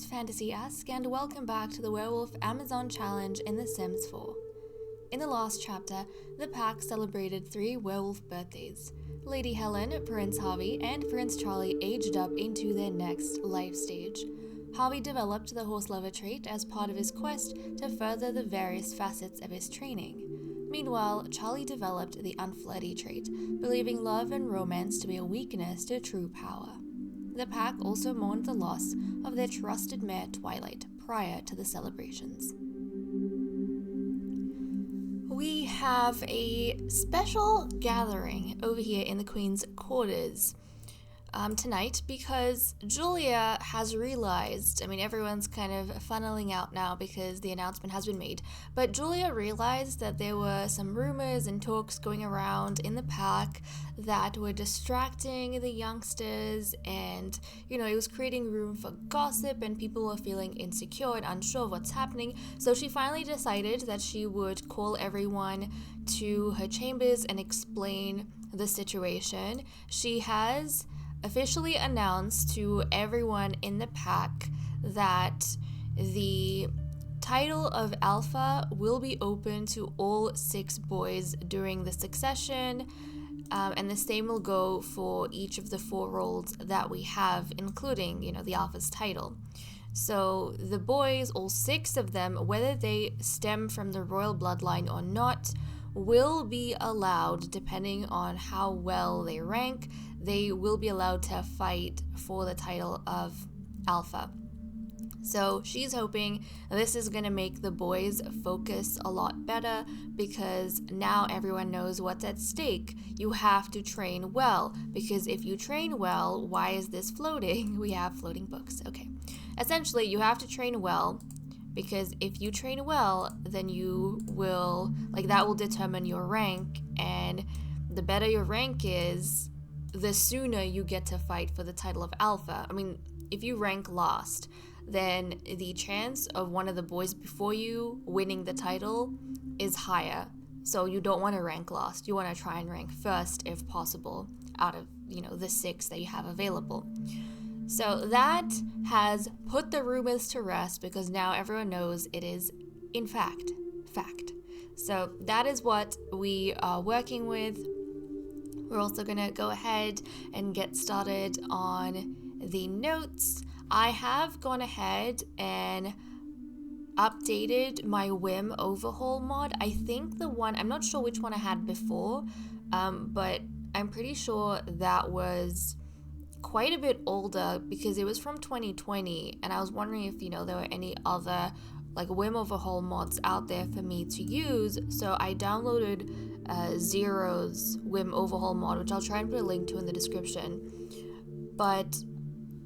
host, Fantasy-esque, and welcome back to the Werewolf Amazon Challenge in The Sims 4. In the last chapter, the pack celebrated 3 werewolf birthdays. Lady Helen, Prince Harvey, and Prince Charlie aged up into their next life stage. Harvey developed the horse lover trait as part of his quest to further the various facets of his training. Meanwhile, Charlie developed the unflirty trait, believing love and romance to be a weakness to true power. The pack also mourned the loss of their trusted mare Twilight prior to the celebrations. We have a special gathering over here in the Queen's quarters tonight because Julia has realized, everyone's kind of funneling out now because the announcement has been made, but Julia realized that there were some rumors and talks going around in the pack that were distracting the youngsters, and it was creating room for gossip and people were feeling insecure and unsure of what's happening. So she finally decided that she would call everyone to her chambers and explain the situation. She has officially announced to everyone in the pack that the title of Alpha will be open to all 6 boys during the succession, and the same will go for each of the 4 roles that we have, including, the Alpha's title. So the boys, all 6 of them, whether they stem from the royal bloodline or not, will be allowed, depending on how well they rank, they will be allowed to fight for the title of Alpha. So she's hoping this is going to make the boys focus a lot better because now everyone knows what's at stake. You have to train well, because if you train well, why is this floating? We have floating books. Okay. Essentially, you have to train well, because if you train well, then you will, that will determine your rank, and the better your rank is, the sooner you get to fight for the title of Alpha. If you rank last, then the chance of one of the boys before you winning the title is higher. So you don't want to rank last. You want to try and rank first if possible out of, the 6 that you have available. So that has put the rumors to rest because now everyone knows it is, in fact. So that is what we are working with. We're also going to go ahead and get started on the notes. I have gone ahead and updated my Whim Overhaul mod. I think I'm not sure which one I had before, but I'm pretty sure that was quite a bit older because it was from 2020, and I was wondering if, there were any other Whim Overhaul mods out there for me to use. So I downloaded Zero's Whim Overhaul mod, which I'll try and put a link to in the description. But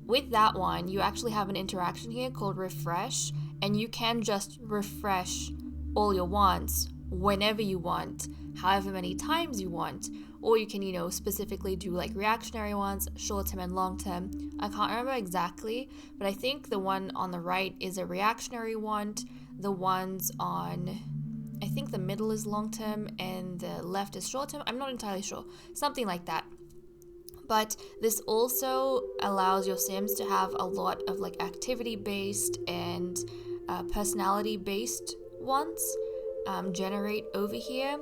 with that one, you actually have an interaction here called refresh, and you can just refresh all your wants whenever you want, however many times you want, or you can, specifically do reactionary ones, short-term and long-term. I can't remember exactly, but I think the one on the right is a reactionary one. The ones on, I think the middle is long-term and the left is short-term. I'm not entirely sure. Something like that. But this also allows your Sims to have a lot of activity-based and personality-based ones generate over here.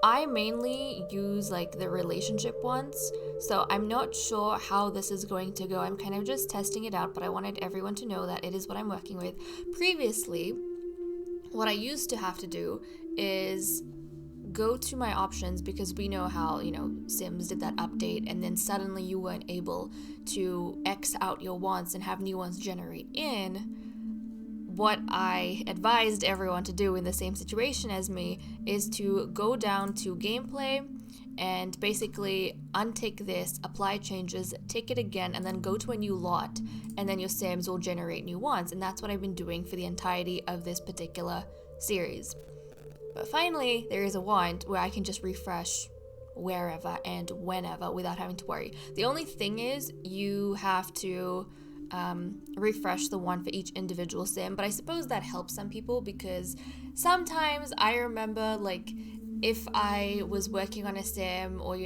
I mainly use the relationship ones, so I'm not sure how this is going to go. I'm kind of just testing it out, but I wanted everyone to know that it is what I'm working with. Previously, what I used to have to do is go to my options, because we know how, Sims did that update and then suddenly you weren't able to X out your wants and have new ones generate in. What I advised everyone to do in the same situation as me is to go down to gameplay and basically untick this, apply changes, tick it again, and then go to a new lot, and then your Sims will generate new ones. And that's what I've been doing for the entirety of this particular series. But finally, there is a wand where I can just refresh wherever and whenever without having to worry. The only thing is you have to refresh the one for each individual Sim, but I suppose that helps some people, because sometimes I remember if I was working on a Sim, or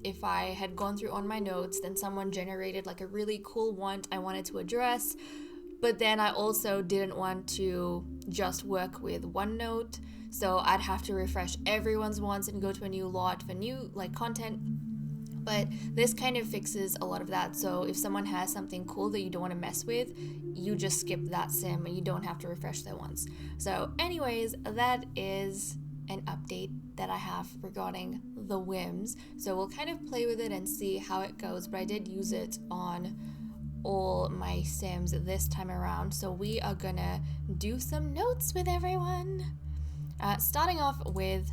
if I had gone through on my notes, then someone generated a really cool want I wanted to address, But then I also didn't want to just work with one note, so I'd have to refresh everyone's once and go to a new lot for new content. But this kind of fixes a lot of that. So if someone has something cool that you don't want to mess with, you just skip that sim and you don't have to refresh their once. So anyways, that is an update that I have regarding the whims. So we'll kind of play with it and see how it goes, but I did use it on all my sims this time around. So we are gonna do some notes with everyone. Starting off with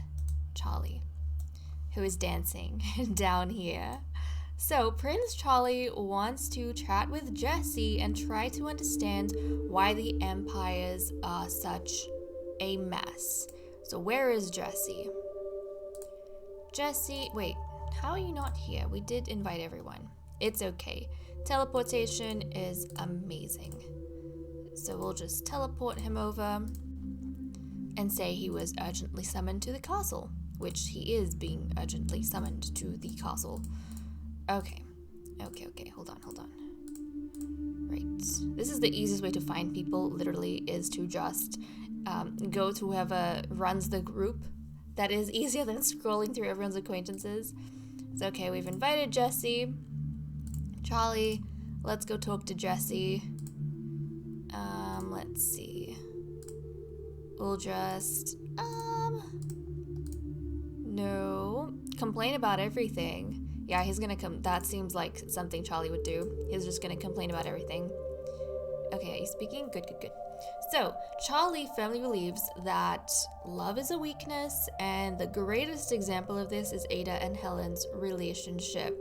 Charlie, who is dancing down here. So Prince Charlie wants to chat with Jessie and try to understand why the empires are such a mess. So where is Jessie? Jessie, wait, how are you not here? We did invite everyone. It's okay. Teleportation is amazing. So we'll just teleport him over and say he was urgently summoned to the castle, which he is being urgently summoned to the castle. Okay, hold on. Right, this is the easiest way to find people, literally, is to just go to whoever runs the group. That is easier than scrolling through everyone's acquaintances. So okay, we've invited Jessie. Charlie, let's go talk to Jessie. Let's see. We'll just, no, complain about everything. Yeah, he's gonna come. That seems like something Charlie would do. He's just gonna complain about everything. Okay, he's speaking. Good. So, Charlie firmly believes that love is a weakness, and the greatest example of this is Ada and Helen's relationship.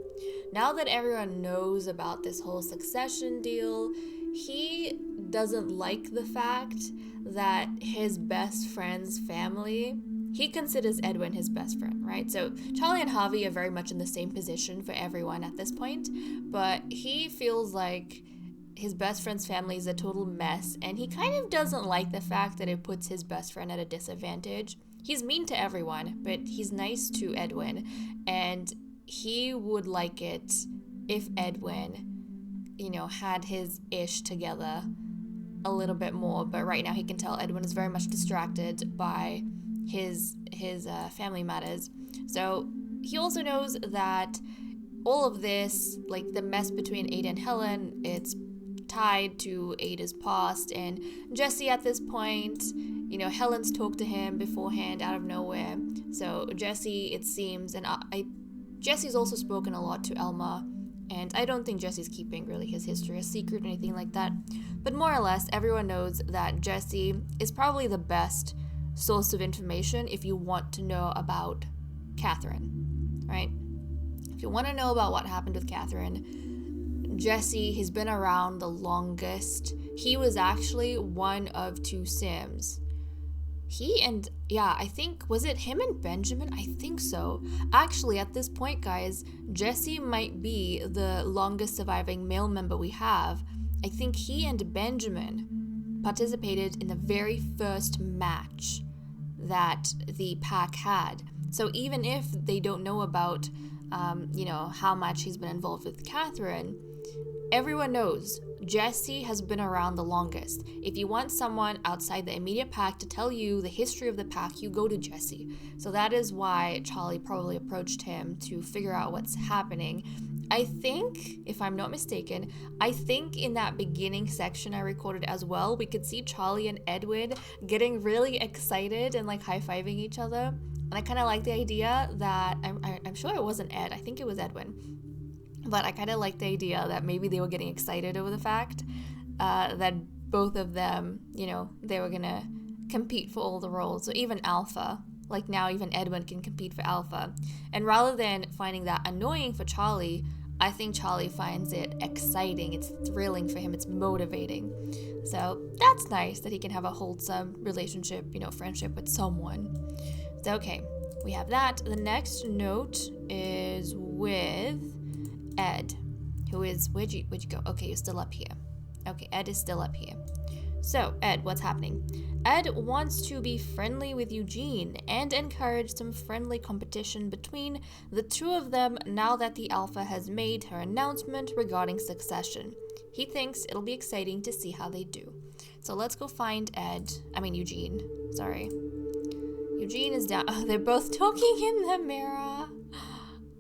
Now that everyone knows about this whole succession deal, he doesn't like the fact that his best friend's family, he considers Edwin his best friend, right? So Charlie and Harvey are very much in the same position for everyone at this point, but he feels like his best friend's family is a total mess, and he kind of doesn't like the fact that it puts his best friend at a disadvantage. He's mean to everyone, but he's nice to Edwin, and he would like it if Edwin, had his ish together a little bit more, but right now he can tell Edwin is very much distracted by his family matters. So he also knows that all of this, like the mess between Ada and Helen, it's tied to Ada's past, and Jessie at this point, Helen's talked to him beforehand out of nowhere. So Jessie, it seems, and Jessie's also spoken a lot to Elma, and I don't think Jessie's keeping really his history a secret or anything like that. But more or less, everyone knows that Jessie is probably the best source of information if you want to know about Catherine, right? If you want to know about what happened with Catherine, Jessie has been around the longest. He was actually one of two Sims. I think, was it him and Benjamin? I think so. Actually, at this point, guys, Jessie might be the longest surviving male member we have. I think he and Benjamin participated in the very first match that the pack had. So even if they don't know about, how much he's been involved with Catherine, everyone knows Jessie has been around the longest. If you want someone outside the immediate pack to tell you the history of the pack, you go to Jessie. So that is why Charlie probably approached him to figure out what's happening. I think, if I'm not mistaken, in that beginning section I recorded as well, we could see Charlie and Edwin getting really excited and high-fiving each other. And I kind of like the idea that, I'm sure it wasn't Ed, I think it was Edwin. But I kind of like the idea that maybe they were getting excited over the fact that both of them, they were going to compete for all the roles. So even Alpha, now even Edwin can compete for Alpha. And rather than finding that annoying for Charlie, I think Charlie finds it exciting. It's thrilling for him. It's motivating. So that's nice that he can have a wholesome relationship, friendship with someone. So, okay, we have that. The next note is with Ed, who is, where'd you go? Okay, you're still up here. Okay, Ed is still up here. So, Ed, what's happening? Ed wants to be friendly with Eugene and encourage some friendly competition between the two of them now that the Alpha has made her announcement regarding succession. he thinks it'll be exciting to see how they do. So let's go find Eugene. Sorry. Eugene is down. Oh, they're both talking in the mirror.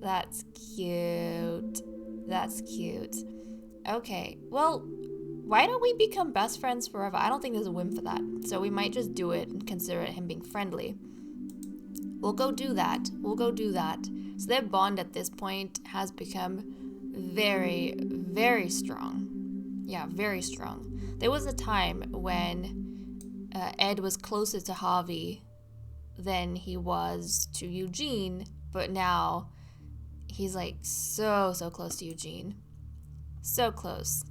That's cute. That's cute. Okay, well, why don't we become best friends forever? I don't think there's a whim for that. So we might just do it and consider it him being friendly. We'll go do that. So their bond at this point has become very, very strong. Yeah, very strong. There was a time when Ed was closer to Harvey than he was to Eugene, but now he's like so close to Eugene. So close.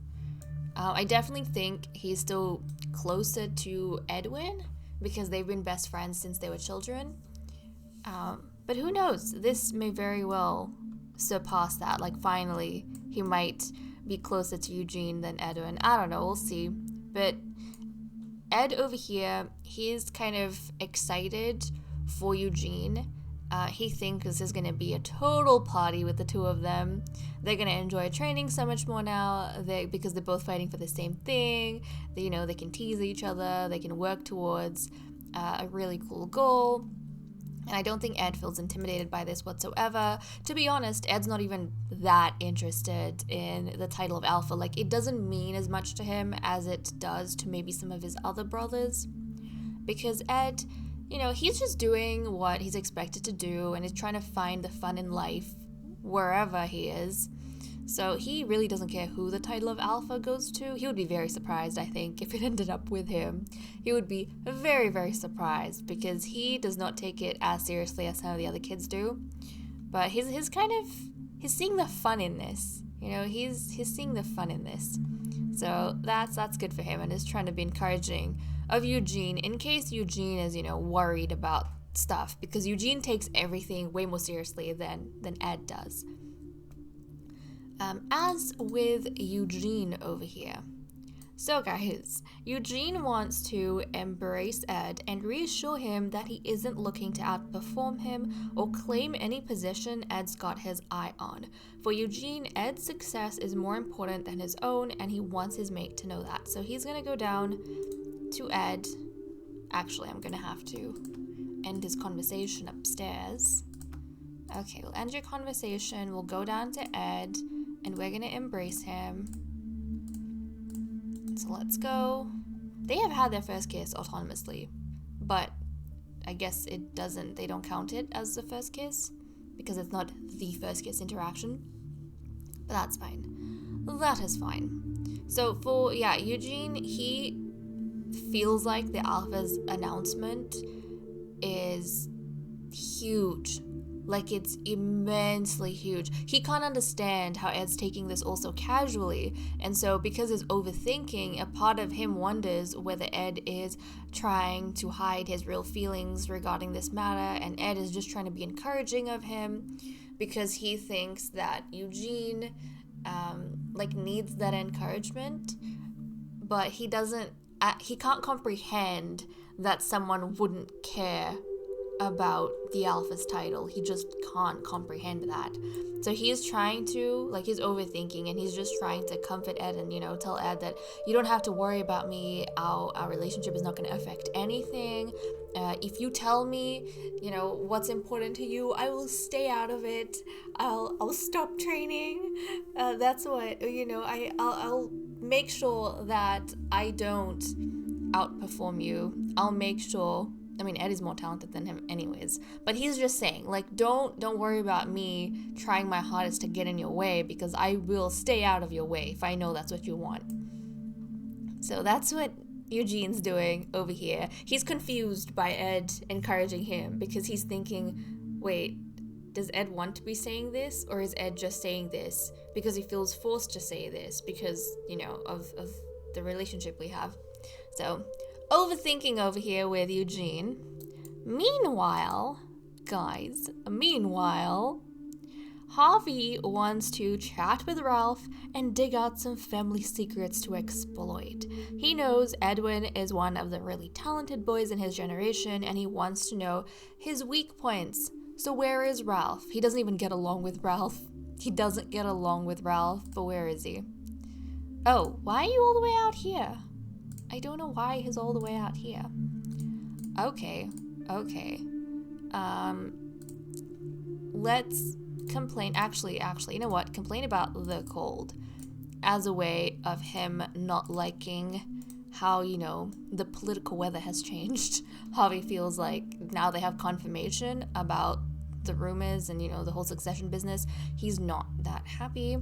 I definitely think he's still closer to Edwin because they've been best friends since they were children. But who knows? This may very well surpass that. Like, finally, he might be closer to Eugene than Edwin. I don't know. We'll see. But Ed over here, he's kind of excited for Eugene. He thinks this is going to be a total party with the two of them. They're going to enjoy training so much more now because they're both fighting for the same thing. They can tease each other. They can work towards a really cool goal. And I don't think Ed feels intimidated by this whatsoever. To be honest, Ed's not even that interested in the title of Alpha. Like, it doesn't mean as much to him as it does to maybe some of his other brothers. Because Ed, he's just doing what he's expected to do and is trying to find the fun in life wherever he is. So he really doesn't care who the title of Alpha goes to. He would be very surprised, I think, if it ended up with him. He would be very, very surprised because he does not take it as seriously as some of the other kids do. But he's seeing the fun in this. He's seeing the fun in this. So that's good for him and is trying to be encouraging of Eugene in case Eugene is, worried about stuff because Eugene takes everything way more seriously than Ed does. As with Eugene over here. So guys, Eugene wants to embrace Ed and reassure him that he isn't looking to outperform him or claim any position Ed's got his eye on. For Eugene, Ed's success is more important than his own and he wants his mate to know that. So he's going to go down to Ed. Actually, I'm going to have to end his conversation upstairs. Okay, we'll end your conversation. We'll go down to Ed and we're going to embrace him. So let's go. They have had their first kiss autonomously, but I guess they don't count it as the first kiss because it's not the first kiss interaction. But that's fine. That is fine. So for, Eugene, he feels like the Alpha's announcement is huge. Like, it's immensely huge. He can't understand how Ed's taking this all so casually. And so because he's overthinking, a part of him wonders whether Ed is trying to hide his real feelings regarding this matter. And Ed is just trying to be encouraging of him because he thinks that Eugene, needs that encouragement. But he can't comprehend that someone wouldn't care about the Alpha's title. He just can't comprehend that. So he's trying to, he's overthinking and he's just trying to comfort Ed and, tell Ed that you don't have to worry about me. Our relationship is not going to affect anything. If you tell me, what's important to you, I will stay out of it. I'll stop training. That's what, I'll make sure that I don't outperform you. I'll make sure. Ed is more talented than him anyways, but he's just saying, don't worry about me trying my hardest to get in your way because I will stay out of your way if I know that's what you want. So that's what Eugene's doing over here. He's confused by Ed encouraging him because he's thinking, wait, does Ed want to be saying this or is Ed just saying this because he feels forced to say this because, of the relationship we have. So overthinking over here with Eugene. Meanwhile, Harvey wants to chat with Ralph and dig out some family secrets to exploit. He knows Edwin is one of the really talented boys in his generation and he wants to know his weak points. So where is Ralph? He doesn't even get along with Ralph. But where is he? Oh, why are you all the way out here? I don't know why he's all the way out here. Okay. Let's complain. Actually, you know what? Complain about the cold as a way of him not liking how, the political weather has changed. Harvey feels like now they have confirmation about the rumors and, the whole succession business. He's not that happy.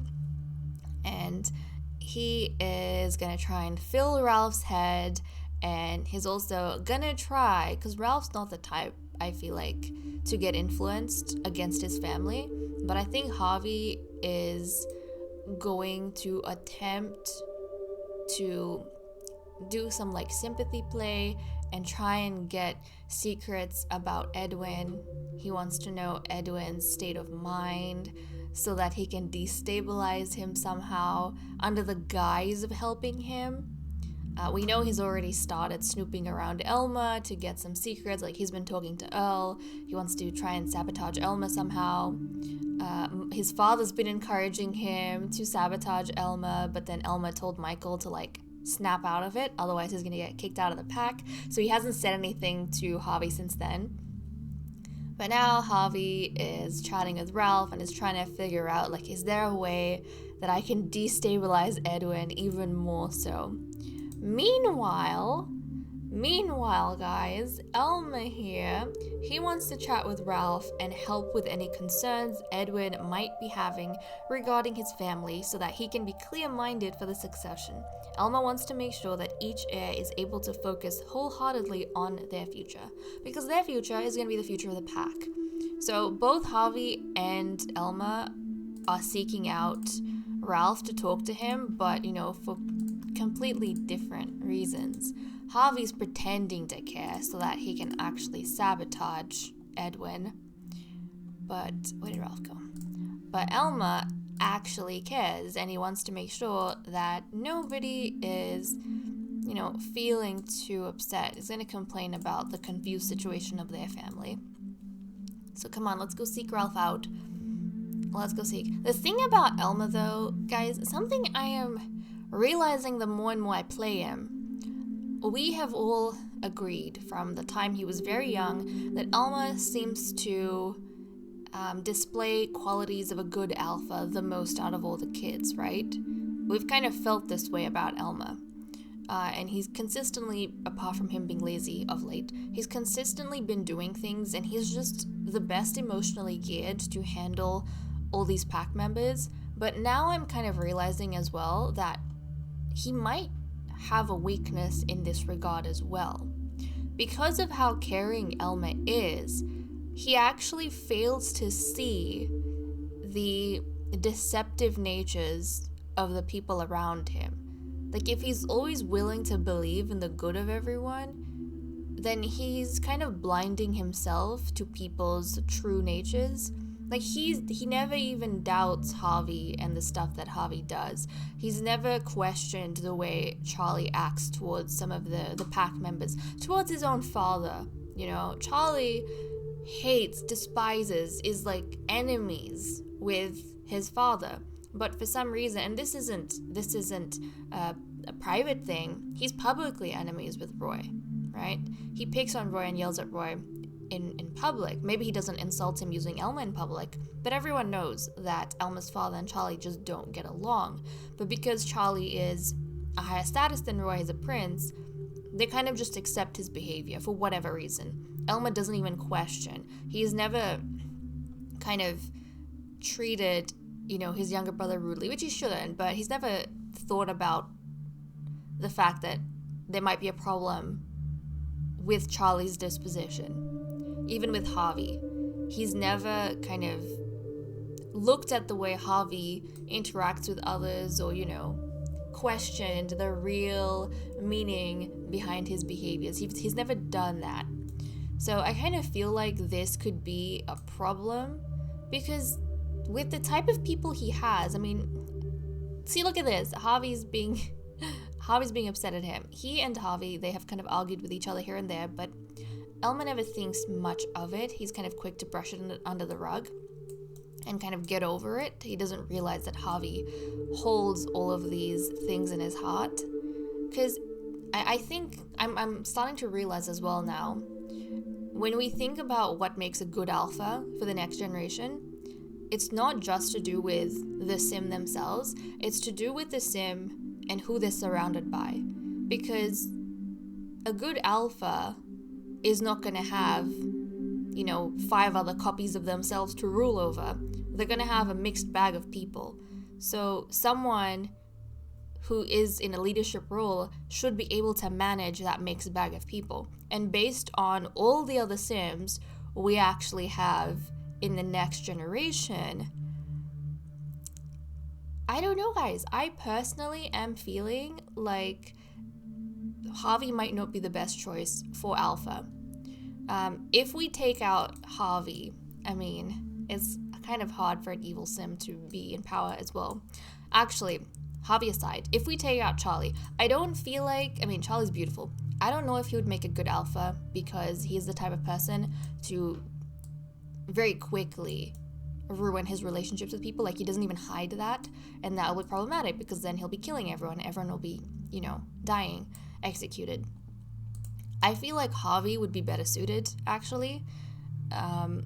And he is going to try and fill Ralph's head. And he's also going to try, because Ralph's not the type, I feel like, to get influenced against his family. But I think Harvey is going to attempt to do some like sympathy play and try and get secrets about Edwin. He wants to know Edwin's state of mind so that he can destabilize him somehow under the guise of helping him. We know he's already started snooping around Elma to get some secrets, like he's been talking to Earl. He wants to try and sabotage Elma somehow. His father's been encouraging him to sabotage Elma, but then Elma told Michael to like snap out of it, otherwise he's gonna get kicked out of the pack. So he hasn't said anything to Harvey since then. But now Harvey is chatting with Ralph and is trying to figure out, like, is there a way that I can destabilize Edwin even more so? Meanwhile, guys, Elma here, he wants to chat with Ralph and help with any concerns Edwin might be having regarding his family so that he can be clear-minded for the succession. Elma wants to make sure that each heir is able to focus wholeheartedly on their future, because their future is going to be the future of the pack. So both Harvey and Elma are seeking out Ralph to talk to him, but, for completely different reasons. Harvey's pretending to care so that he can actually sabotage Edwin. But where did Ralph go? But Elma actually cares, and he wants to make sure that nobody is, feeling too upset. He's going to complain about the confused situation of their family. So come on, let's go seek Ralph out. Let's go seek. The thing about Elma, though, guys, something I am realizing the more and more I play him, we have all agreed from the time he was very young that Elma seems to display qualities of a good alpha the most out of all the kids, right? We've kind of felt this way about Elma. And he's consistently, apart from him being lazy of late, he's consistently been doing things, and he's just the best emotionally geared to handle all these pack members. But now I'm kind of realizing as well that he might have a weakness in this regard as well. Because of how caring Elma is, he actually fails to see the deceptive natures of the people around him. Like, if he's always willing to believe in the good of everyone, then he's kind of blinding himself to people's true natures. Like, he never even doubts Harvey and the stuff that Harvey does. He's never questioned the way Charlie acts towards some of the pack members, towards his own father. Charlie hates, despises, is like enemies with his father. But for some reason, and this isn't a private thing, he's publicly enemies with Roy, right? He picks on Roy and yells at Roy in public. Maybe he doesn't insult him using Elma in public, but everyone knows that Elma's father and Charlie just don't get along. But because Charlie is a higher status than Roy, as a prince, they kind of just accept his behavior for whatever reason. Elma doesn't even question. He's never kind of treated, his younger brother rudely, which he shouldn't, but he's never thought about the fact that there might be a problem with Charlie's disposition. Even with Harvey, he's never kind of looked at the way Harvey interacts with others or, questioned the real meaning behind his behaviors. He's never done that. So I kind of feel like this could be a problem, because with the type of people he has, see, look at this. Harvey's being upset at him. He and Harvey, they have kind of argued with each other here and there, but Elma never thinks much of it. He's kind of quick to brush it under the rug. and kind of get over it. He doesn't realize that Harvey holds all of these things in his heart. Because I think I'm starting to realize as well now, when we think about what makes a good alpha for the next generation, it's not just to do with the sim themselves, it's to do with the sim and who they're surrounded by. Because a good alpha is not going to have, 5 other copies of themselves to rule over. They're going to have a mixed bag of people. So someone who is in a leadership role should be able to manage that mixed bag of people. And based on all the other sims we actually have in the next generation, I don't know, guys. I personally am feeling like Harvey might not be the best choice for alpha. If we take out Harvey, it's kind of hard for an evil sim to be in power as well. Actually, Harvey aside, if we take out Charlie, I don't feel like, Charlie's beautiful. I don't know if he would make a good alpha because he's the type of person to very quickly ruin his relationships with people. Like, he doesn't even hide that, and that will be problematic because then he'll be killing everyone. Everyone will be, dying, executed. I feel like Harvey would be better suited, actually.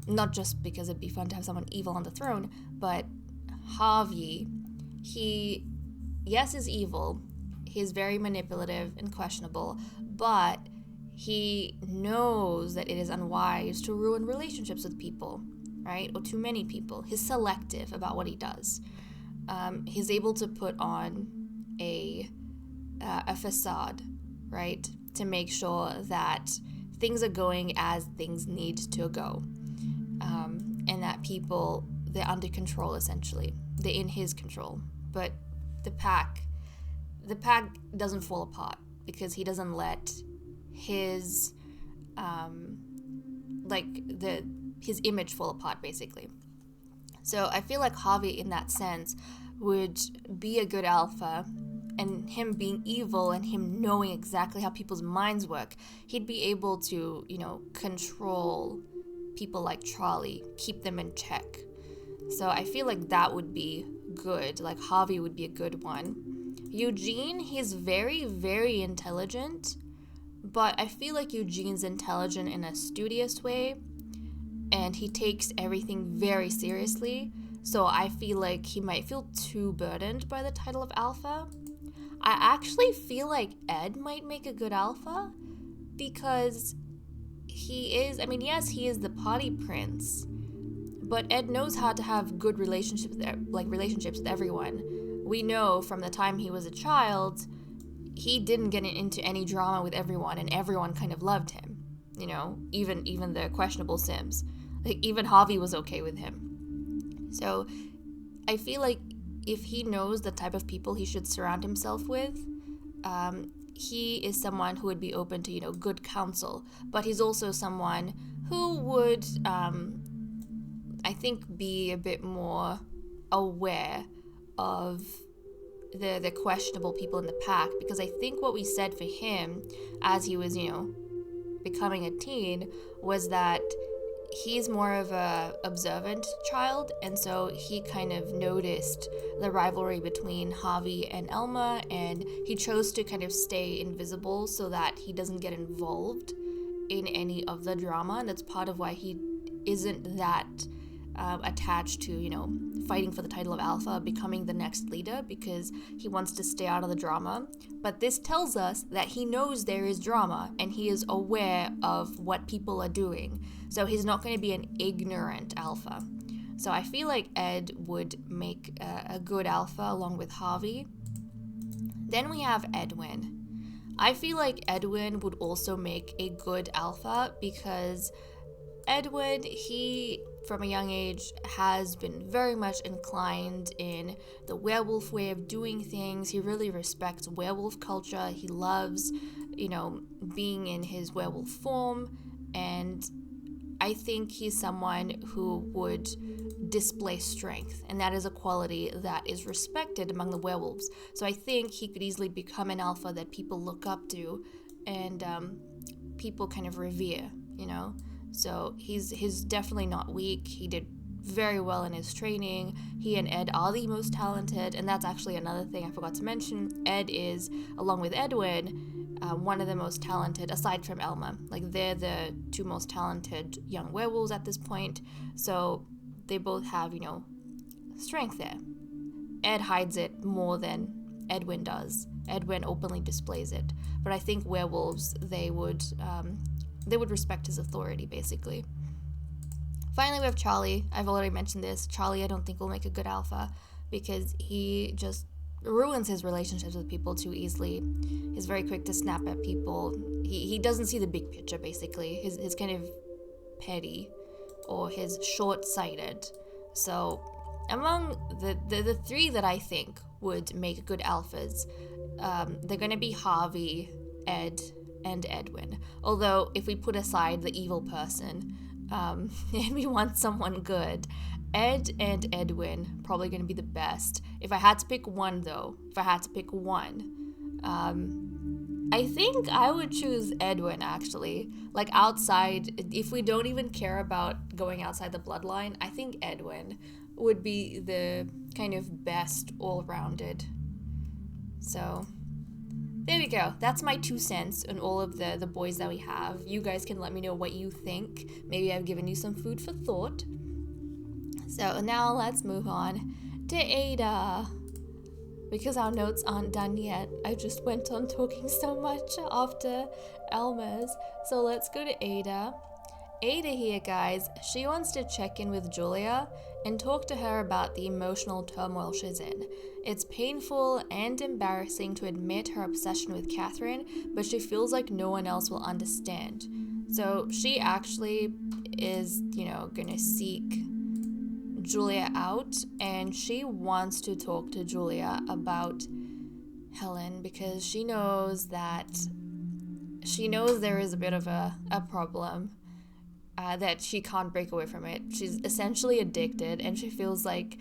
Not just because it'd be fun to have someone evil on the throne, but Harvey, he, yes, is evil. He's very manipulative and questionable, but he knows that it is unwise to ruin relationships with people, right? Or too many people. He's selective about what he does. He's able to put on a facade, right? To make sure that things are going as things need to go. And that people, they're under control, essentially. They're in his control. But the pack doesn't fall apart because he doesn't let his his image fall apart, basically. So I feel like Harvey, in that sense, would be a good alpha, and him being evil and him knowing exactly how people's minds work, he'd be able to, control people like Charlie, keep them in check. So I feel like that would be good. Like, Harvey would be a good one. Eugene, he's very, very intelligent, but I feel like Eugene's intelligent in a studious way, and he takes everything very seriously. So I feel like he might feel too burdened by the title of alpha. I actually feel like Ed might make a good alpha because he is, yes, he is the party prince, but Ed knows how to have good relationships with everyone. We know from the time he was a child, he didn't get into any drama with everyone, and everyone kind of loved him. Even the questionable sims. Like, even Harvey was okay with him. So I feel like if he knows the type of people he should surround himself with, he is someone who would be open to, good counsel. But he's also someone who would, I think, be a bit more aware of the questionable people in the pack. Because I think what we said for him as he was, becoming a teen was that he's more of a observant child, and so he kind of noticed the rivalry between Harvey and Elma, and he chose to kind of stay invisible so that he doesn't get involved in any of the drama, and that's part of why he isn't that attached to, fighting for the title of alpha, becoming the next leader, because he wants to stay out of the drama. But this tells us that he knows there is drama, and he is aware of what people are doing. So he's not going to be an ignorant alpha. So I feel like Ed would make a good alpha along with Harvey. Then we have Edwin. I feel like Edwin would also make a good alpha because Edwin, he, from a young age, has been very much inclined in the werewolf way of doing things. He really respects werewolf culture. He loves, being in his werewolf form, and I think he's someone who would display strength, and that is a quality that is respected among the werewolves. So I think he could easily become an alpha that people look up to and people kind of revere, So he's definitely not weak. He did very well in his training. He and Ed are the most talented, and that's actually another thing I forgot to mention. Ed is, along with Edwin, one of the most talented, aside from Elma. Like, they're the two most talented young werewolves at this point, so they both have, strength there. Ed hides it more than Edwin does. Edwin openly displays it, but I think werewolves, they would respect his authority, basically. Finally, we have Charlie. I've already mentioned this. Charlie, I don't think will make a good alpha because he just ruins his relationships with people too easily. He's very quick to snap at people. He doesn't see the big picture, basically. His kind of petty, or his short-sighted. So among the three that I think would make good alphas, they're going to be Harvey, Ed, and Edwin. Although if we put aside the evil person, and we want someone good, Ed and Edwin probably going to be the best. If I had to pick one, though, I think I would choose Edwin, actually. Like, outside, if we don't even care about going outside the bloodline, I think Edwin would be the kind of best all-rounded. So there we go. That's my 2 cents on all of the boys that we have. You guys can let me know what you think. Maybe I've given you some food for thought. So now let's move on to Ada. Because our notes aren't done yet, I just went on talking so much after Elma's. So let's go to Ada. Ada here, guys, she wants to check in with Julia and talk to her about the emotional turmoil she's in. It's painful and embarrassing to admit her obsession with Catherine, but she feels like no one else will understand. So she actually is, gonna seek Julia out, and she wants to talk to Julia about Helen because she knows there is a bit of a problem. That she can't break away from it. She's essentially addicted, and she feels like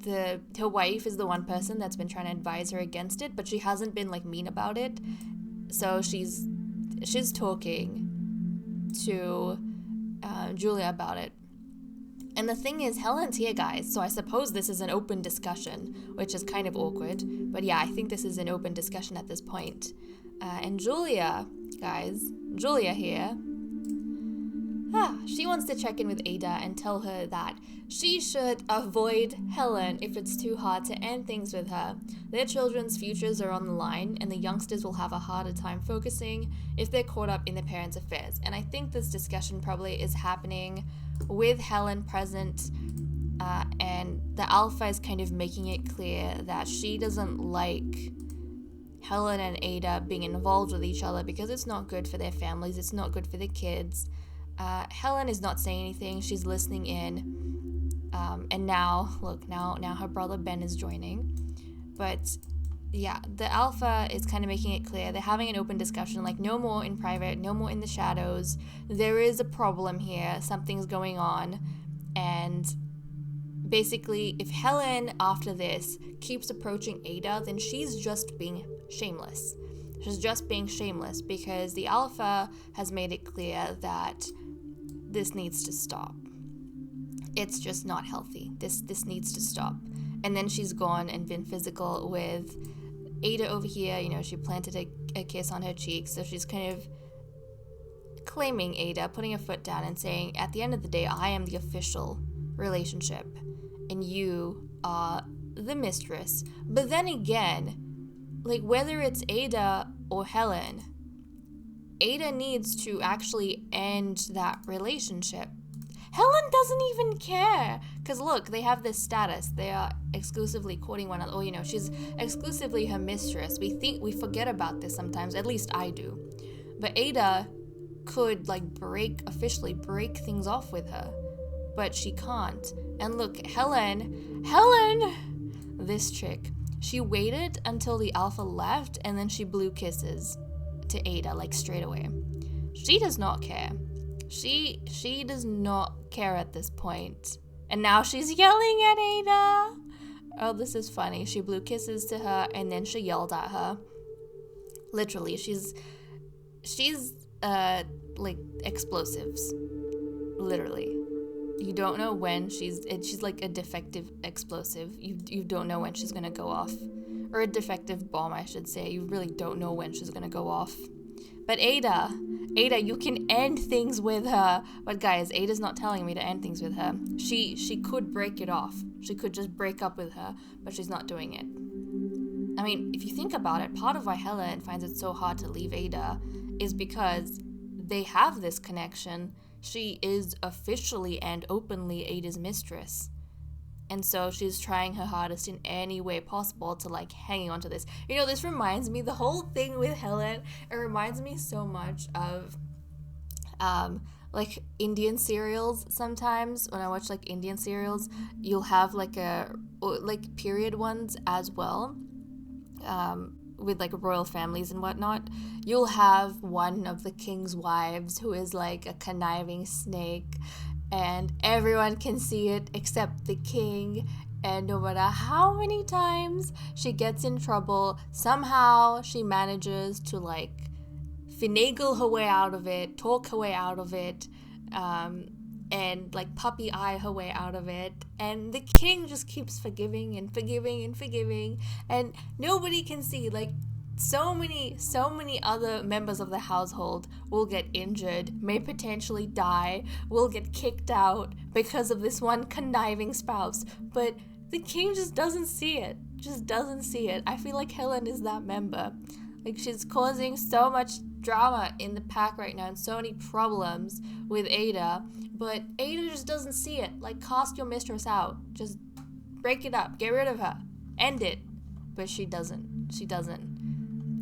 her wife is the one person that's been trying to advise her against it, but she hasn't been mean about it. So she's talking to Julia about it. And the thing is, Helen's here, guys, so I suppose this is an open discussion, which is kind of awkward. But yeah, I think this is an open discussion at this point. And Julia, guys, Julia here, she wants to check in with Ada and tell her that she should avoid Helen if it's too hard to end things with her. Their children's futures are on the line, and the youngsters will have a harder time focusing if they're caught up in their parents' affairs. And I think this discussion probably is happening with Helen present, and the alpha is kind of making it clear that she doesn't like Helen and Ada being involved with each other because it's not good for their families, it's not good for the kids. Helen is not saying anything, she's listening in, and now her brother Ben is joining. But yeah, the alpha is kind of making it clear, they're having an open discussion, no more in private, no more in the shadows, there is a problem here, something's going on, and basically, if Helen, after this, keeps approaching Ada, then she's just being shameless. She's just being shameless because the alpha has made it clear that this needs to stop. It's just not healthy. This needs to stop. And then she's gone and been physical with Ada over here. She planted a kiss on her cheek, so she's kind of claiming Ada, putting her foot down and saying, at the end of the day, I am the official relationship, and you are the mistress. But then again, whether it's Ada or Helen, Ada needs to actually end that relationship. Helen doesn't even care. Because look, they have this status. They are exclusively courting one another. Or, she's exclusively her mistress. We forget about this sometimes. At least I do. But Ada could, officially break things off with her. But she can't. And look, Helen, this chick, she waited until the alpha left, and then she blew kisses to Ada, straight away. She does not care. She does not care at this point. And now she's yelling at Ada. Oh, this is funny. She blew kisses to her, and then she yelled at her. Literally, she's explosives. Literally. You don't know when she's like a defective explosive. You don't know when she's gonna go off. Or a defective bomb, I should say. You really don't know when she's gonna go off. But Ada, you can end things with her. But guys, Ada's not telling me to end things with her. She could break it off. She could just break up with her, but she's not doing it. I mean, if you think about it, part of why Helen finds it so hard to leave Ada is because they have this connection. She is officially and openly Ada's mistress. And so she's trying her hardest in any way possible to like hanging on to this. You know, this reminds me, the whole thing with Helen, it reminds me so much of like Indian serials. Sometimes when I watch like Indian serials, you'll have like period ones as well. With like royal families and whatnot, you'll have one of the king's wives who is like a conniving snake, and everyone can see it except the king, and no matter how many times she gets in trouble, somehow she manages to like finagle her way out of it, talk her way out of it, and like puppy eye her way out of it, and the king just keeps forgiving and forgiving and forgiving, and nobody can see like so many other members of the household will get injured, may potentially die, will get kicked out because of this one conniving spouse, but the king just doesn't see it, I feel like Helen is that member. Like, she's causing so much drama in the pack right now and so many problems with Ada, but Ada just doesn't see it. Like, cast your mistress out. Just break it up. Get rid of her. End it. But she doesn't.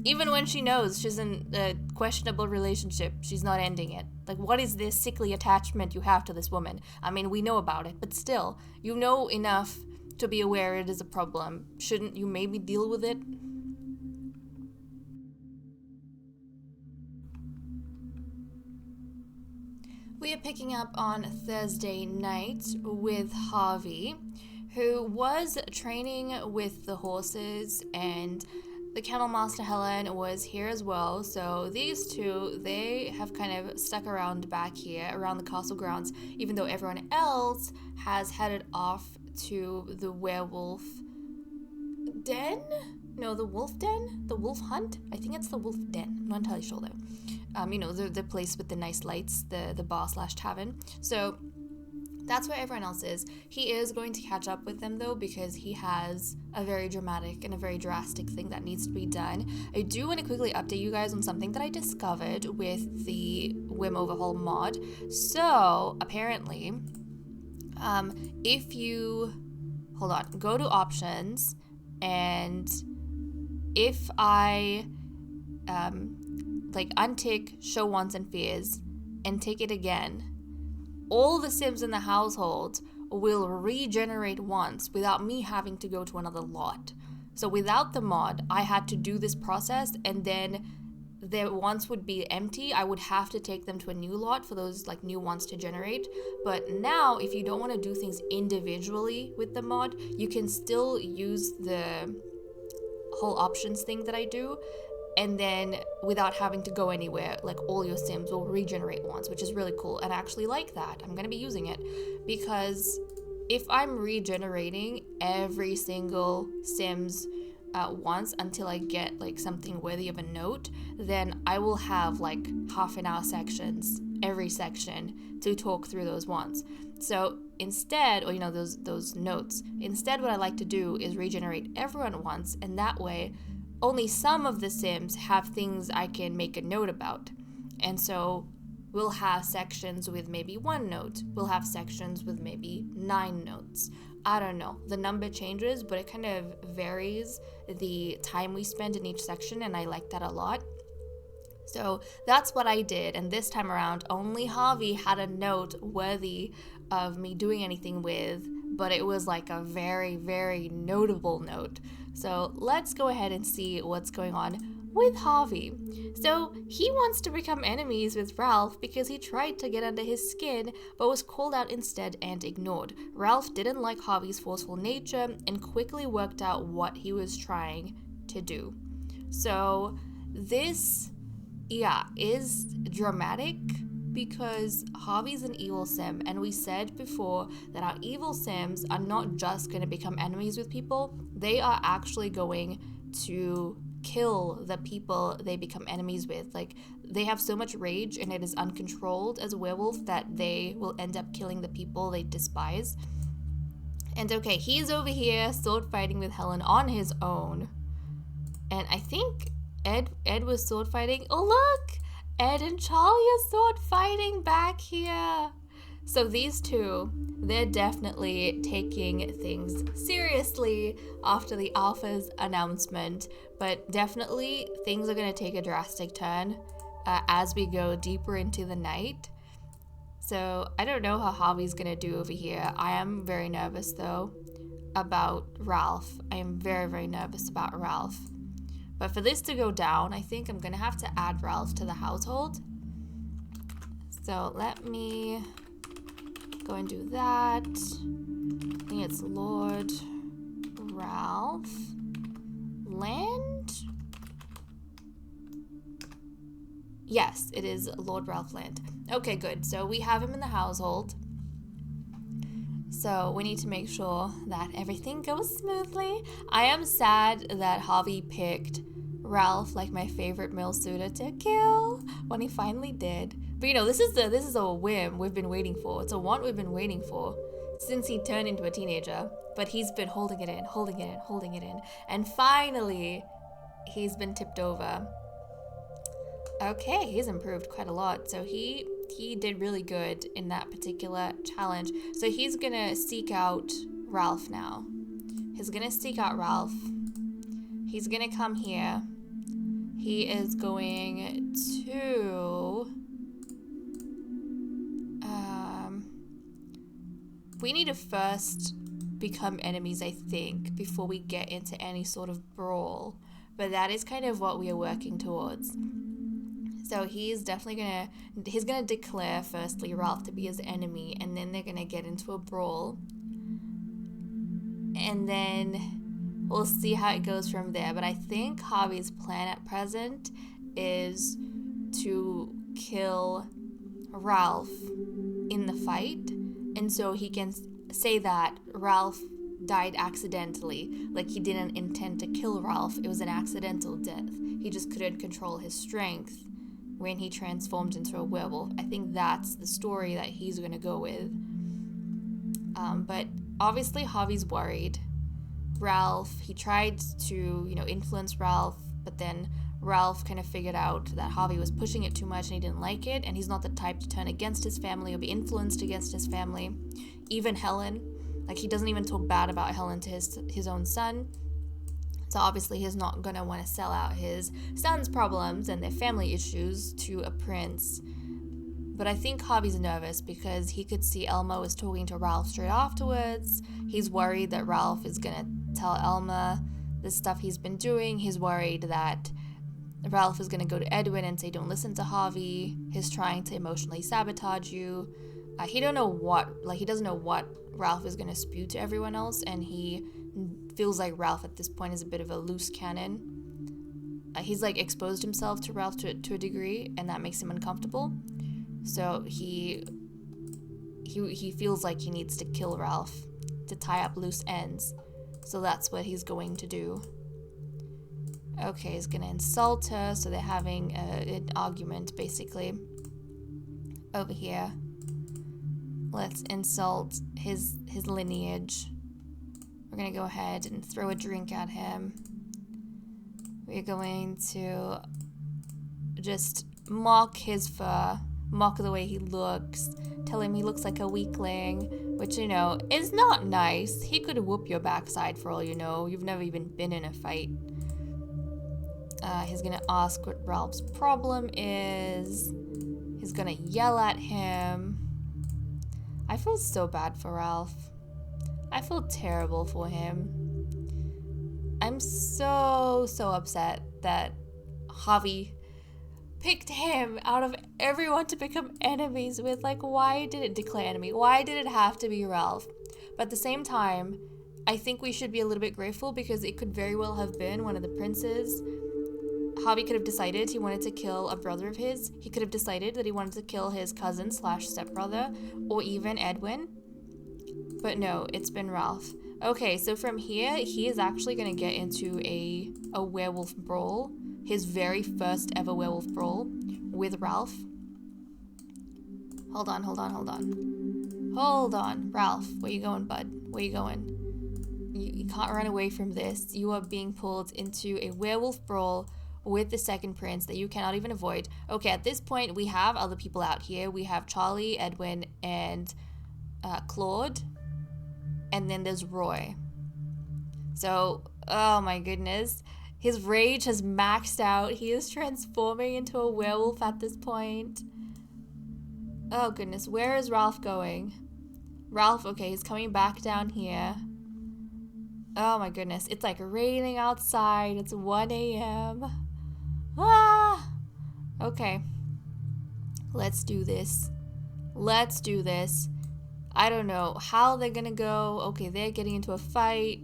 Even when she knows she's in a questionable relationship, she's not ending it. Like, what is this sickly attachment you have to this woman? I mean, we know about it, but still, you know enough to be aware it is a problem. Shouldn't you maybe deal with it? We are picking up on Thursday night with Harvey, who was training with the horses, and the kennel master Helen was here as well. So these two, they have kind of stuck around back here around the castle grounds, even though everyone else has headed off to the werewolf den? No, the wolf den? The wolf hunt? I think it's the wolf den. I'm not entirely sure though. You know, the place with the nice lights, the bar/tavern. So that's where everyone else is. He is going to catch up with them though, because he has a very dramatic and a very drastic thing that needs to be done. I do want to quickly update you guys on something that I discovered with the Overhaul mod. So apparently, if you go to options, and if I untick show wants and fears and take it again, all the Sims in the household will regenerate once without me having to go to another lot. So without the mod, I had to do this process, and then their wants would be empty. I would have to take them to a new lot for those like new wants to generate. But now, if you don't want to do things individually with the mod, you can still use the whole options thing that I do, and then without having to go anywhere, like all your Sims will regenerate once, which is really cool. And I actually like that. I'm gonna be using it, because if I'm regenerating every single Sims once until I get like something worthy of a note, then I will have like half-an-hour sections every section to talk through those wants. So instead, or you know, those notes, instead what I like to do is regenerate everyone once, and that way only some of the Sims have things I can make a note about. And so we'll have sections with maybe 1 note. We'll have sections with maybe 9 notes. I don't know. The number changes, but it kind of varies the time we spend in each section, and I like that a lot. So that's what I did, and this time around, only Harvey had a note worthy of me doing anything with, but it was like a very, very notable note. So let's go ahead and see what's going on with Harvey. So he wants to become enemies with Ralph because he tried to get under his skin but was called out instead and ignored. Ralph didn't like Harvey's forceful nature and quickly worked out what he was trying to do. So this, is dramatic, because Harvey's an evil sim, and we said before that our evil sims are not just going to become enemies with people, they are actually going to kill the people they become enemies with. Like, they have so much rage and it is uncontrolled as a werewolf that they will end up killing the people they despise. And okay, he's over here sword fighting with Helen on his own. And I think Ed was sword fighting. Oh look! Ed and Charlie are sword fighting back here. So these two, they're definitely taking things seriously after the alpha's announcement. But definitely things are going to take a drastic turn as we go deeper into the night. So I don't know how Harvey's going to do over here. I am very nervous though about Ralph. I am very, very nervous about Ralph. But for this to go down, I think I'm going to have to add Ralph to the household. So let me go and do that. I think it's Lord Ralph. Land? Yes, it is Lord Ralph Land. Okay, good. So we have him in the household. So we need to make sure that everything goes smoothly. I am sad that Harvey picked Ralph, like my favorite male suitor, to kill when he finally did. But you know, this is a whim we've been waiting for. It's a want we've been waiting for since he turned into a teenager. But he's been holding it in, holding it in, holding it in. And finally, he's been tipped over. Okay, he's improved quite a lot. So he did really good in that particular challenge. So he's gonna seek out Ralph now. He's gonna seek out Ralph. He's gonna come here. He is going to... we need to first become enemies, I think, before we get into any sort of brawl. But that is kind of what we are working towards. So he's definitely gonna declare firstly Ralph to be his enemy, and then they're gonna get into a brawl. And then we'll see how it goes from there. But I think Harvey's plan at present is to kill Ralph in the fight. And so he can say that Ralph died accidentally. Like, he didn't intend to kill Ralph. It was an accidental death. He just couldn't control his strength when he transformed into a werewolf. I think that's the story that he's going to go with. But obviously Harvey's worried. Ralph, he tried to, influence Ralph, but then Ralph kind of figured out that Harvey was pushing it too much and he didn't like it, and he's not the type to turn against his family or be influenced against his family. Even Helen, like, he doesn't even talk bad about Helen to his own son. So obviously he's not going to want to sell out his son's problems and their family issues to a prince. But I think Harvey's nervous because he could see Elma was talking to Ralph straight afterwards. He's worried that Ralph is going to tell Elma the stuff he's been doing. He's worried that Ralph is going to go to Edwin and say, don't listen to Harvey. He's trying to emotionally sabotage you. He doesn't know what Ralph is going to spew to everyone else, and he feels like Ralph at this point is a bit of a loose cannon. He's like exposed himself to Ralph to a degree, and that makes him uncomfortable. So he feels like he needs to kill Ralph to tie up loose ends. So that's what he's going to do. Okay, he's gonna insult her, so they're having an argument basically over here. Let's insult his lineage. We're gonna go ahead and throw a drink at him. We're going to just mock his fur, mock the way he looks, tell him he looks like a weakling, which, is not nice. He could whoop your backside for all you know. You've never even been in a fight. He's gonna ask what Ralph's problem is. He's gonna yell at him. I feel so bad for Ralph. I feel terrible for him. I'm so upset that Harvey picked him out of everyone to become enemies with. Like, why did it declare enemy? Why did it have to be Ralph? But at the same time, I think we should be a little bit grateful because it could very well have been one of the princes. Harvey could have decided he wanted to kill a brother of his. He could have decided that he wanted to kill his cousin / stepbrother, or even Edwin. But no, it's been Ralph. Okay, so from here, he is actually going to get into a werewolf brawl. His very first ever werewolf brawl with Ralph. Hold on. Hold on. Ralph, where you going, bud? Where you going? You can't run away from this. You are being pulled into a werewolf brawl with the second prince that you cannot even avoid. Okay, at this point, we have other people out here. We have Charlie, Edwin, and Claude. And then there's Roy. So, oh my goodness. His rage has maxed out. He is transforming into a werewolf at this point. Oh goodness, where is Ralph going? Ralph, okay, he's coming back down here. Oh my goodness, it's like raining outside. It's 1 a.m. Ah! Okay. Let's do this. I don't know how they're gonna go. Okay, they're getting into a fight.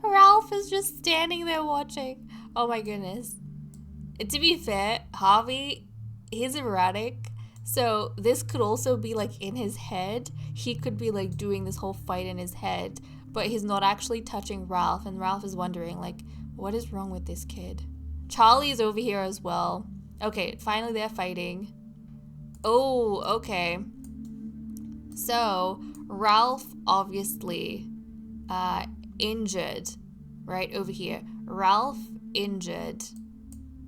Ralph is just standing there watching. Oh my goodness. To be fair, Harvey, he's erratic. So this could also be like in his head. He could be like doing this whole fight in his head, but he's not actually touching Ralph. And Ralph is wondering like, what is wrong with this kid? Charlie is over here as well. Okay, finally they're fighting. Oh, okay. So Ralph obviously injured right over here. Ralph injured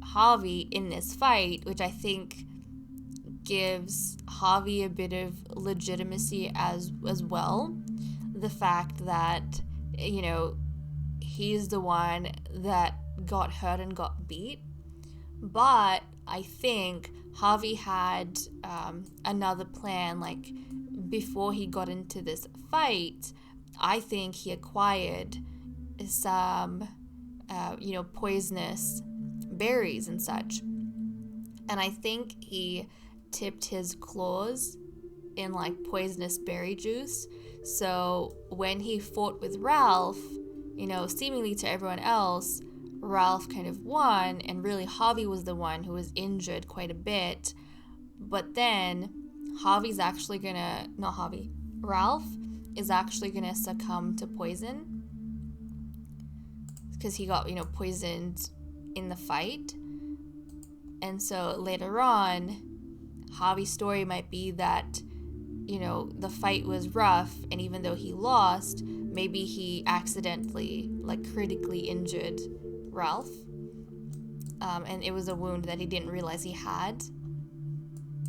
Harvey in this fight, which I think gives Harvey a bit of legitimacy as well. The fact that, you know, he's the one that got hurt and got beat. But I think Harvey had another plan. Like, before he got into this fight, I think he acquired some, poisonous berries and such. And I think he tipped his claws in like poisonous berry juice. So when he fought with Ralph, you know, seemingly to everyone else, Ralph kind of won, and really Harvey was the one who was injured quite a bit. But then Ralph is actually gonna succumb to poison because he got, poisoned in the fight. And so later on, Harvey's story might be that, the fight was rough, and even though he lost, maybe he accidentally, critically injured Ralph. And it was a wound that he didn't realize he had.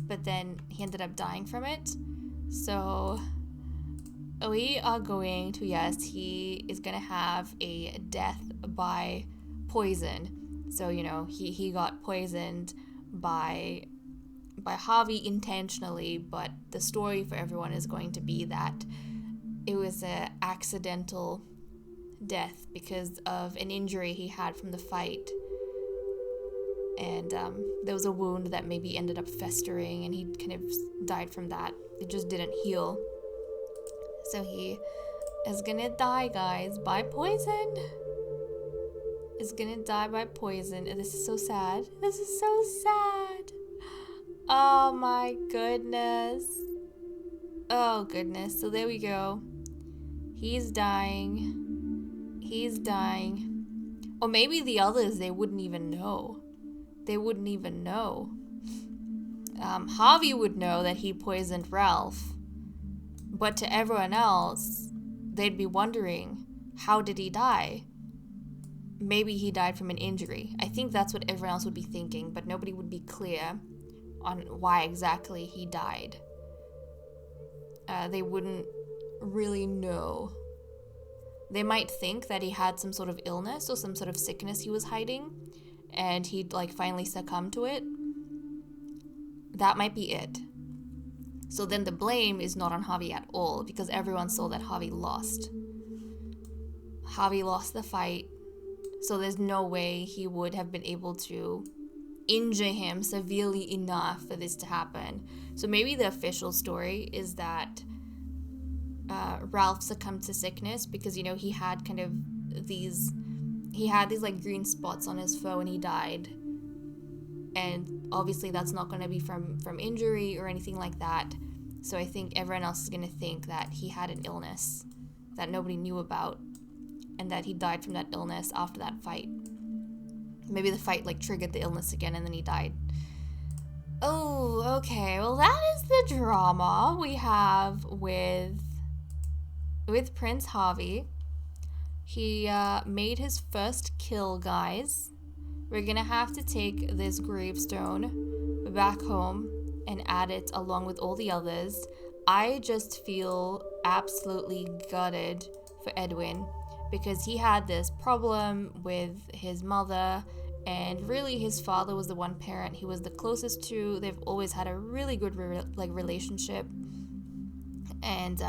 But then he ended up dying from it. So we are going to, he is going to have a death by poison. So, he got poisoned by Harvey intentionally, but the story for everyone is going to be that it was an accidental death because of an injury he had from the fight. And there was a wound that maybe ended up festering, and he kind of died from that. It just didn't heal. So he is gonna die, guys, by poison. Is gonna die by poison. And this is so sad. This is so sad. Oh my goodness. Oh goodness. So there we go. He's dying. He's dying. Or maybe the others, they wouldn't even know. They wouldn't even know. Harvey would know that he poisoned Ralph. But to everyone else, they'd be wondering, how did he die? Maybe he died from an injury. I think that's what everyone else would be thinking, but nobody would be clear on why exactly he died. They wouldn't really know. They might think that he had some sort of illness or some sort of sickness he was hiding, and he'd finally succumb to it. That might be it. So then the blame is not on Harvey at all, because everyone saw that Harvey lost. Harvey lost the fight, so there's no way he would have been able to injure him severely enough for this to happen. So maybe the official story is that Ralph succumbed to sickness because, he had kind of these he had these like green spots on his fur when he died, and obviously that's not going to be from injury or anything like that. So I think everyone else is going to think that he had an illness that nobody knew about, and that he died from that illness after that fight. Maybe the fight like triggered the illness again and then he died. Oh, okay. Well, that is the drama we have with Prince Harvey. He made his first kill, guys. We're gonna have to take this gravestone back home and add it along with all the others. I just feel absolutely gutted for Edwin, because he had this problem with his mother, and really his father was the one parent he was the closest to. They've always had a really good relationship, and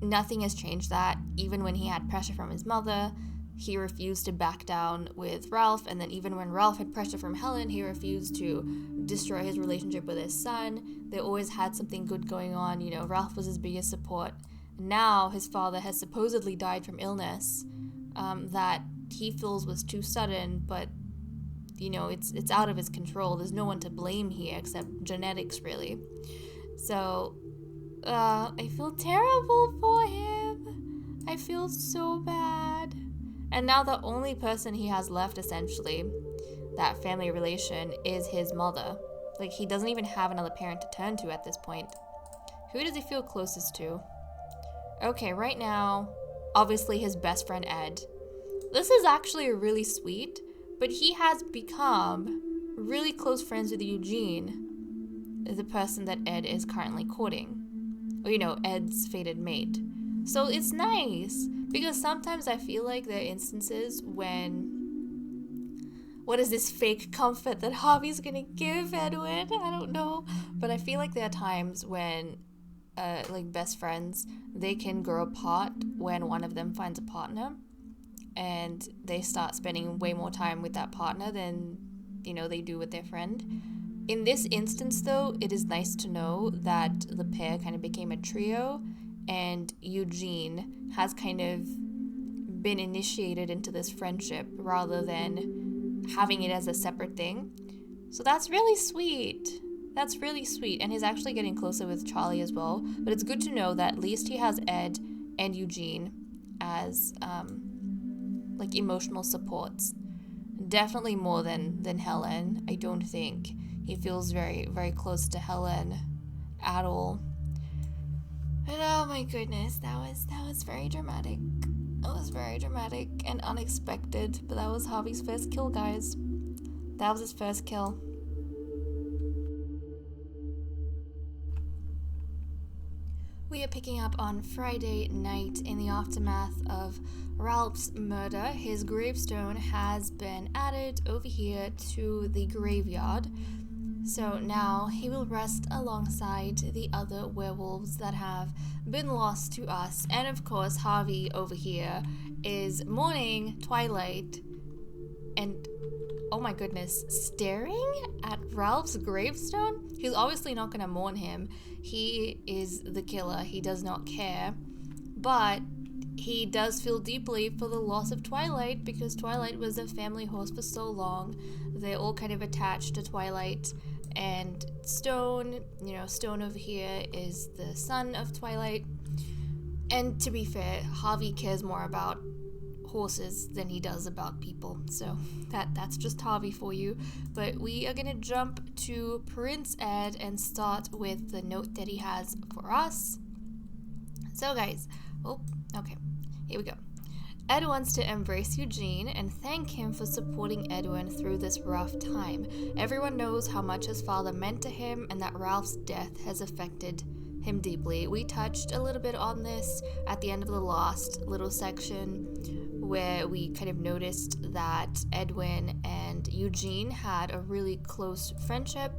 nothing has changed that. Even when he had pressure from his mother, he refused to back down with Ralph, and then even when Ralph had pressure from Helen, he refused to destroy his relationship with his son. They always had something good going on. You know, Ralph was his biggest support. Now his father has supposedly died from illness that he feels was too sudden, but you know, it's out of his control. There's no one to blame here except genetics, really. So I feel terrible for him. I feel so bad. And now the only person he has left, essentially, that family relation, is his mother. Like, he doesn't even have another parent to turn to at this point. Who does he feel closest to? Okay, right now, obviously his best friend Ed. This is actually really sweet, but he has become really close friends with Eugene, the person that Ed is currently courting. Or, you know, Ed's fated mate. So it's nice, because sometimes I feel like there are instances when, what is this fake comfort that Harvey's gonna give Edwin? I don't know. But I feel like there are times when, like best friends, they can grow apart when one of them finds a partner, and they start spending way more time with that partner than, you know, they do with their friend. In this instance, though, it is nice to know that the pair kind of became a trio, and Eugene has kind of been initiated into this friendship rather than having it as a separate thing. So that's really sweet. That's really sweet. And he's actually getting closer with Charlie as well. But it's good to know that at least he has Ed and Eugene as like emotional supports. Definitely more than Helen. I don't think he feels very, very close to Helen at all. And oh my goodness, that was very dramatic. That was very dramatic and unexpected. But that was Harvey's first kill, guys. That was his first kill. We are picking up on Friday night in the aftermath of Ralph's murder. His gravestone has been added over here to the graveyard. So now he will rest alongside the other werewolves that have been lost to us. And of course, Harvey over here is mourning Twilight and, oh my goodness, staring at Ralph's gravestone? He's obviously not going to mourn him. He is the killer. He does not care. But he does feel deeply for the loss of Twilight, because Twilight was a family horse for so long. They're all kind of attached to Twilight. And Stone, you know, Stone over here is the son of Twilight. And to be fair, Harvey cares more about horses than he does about people. So that's just Harvey for you. But we are gonna jump to Prince Ed and start with the note that he has for us. So guys, okay, here we go. Ed wants to embrace Eugene and thank him for supporting Edwin through this rough time. Everyone knows how much his father meant to him and that Ralph's death has affected him deeply. We touched a little bit on this at the end of the last little section, where we kind of noticed that Edwin and Eugene had a really close friendship.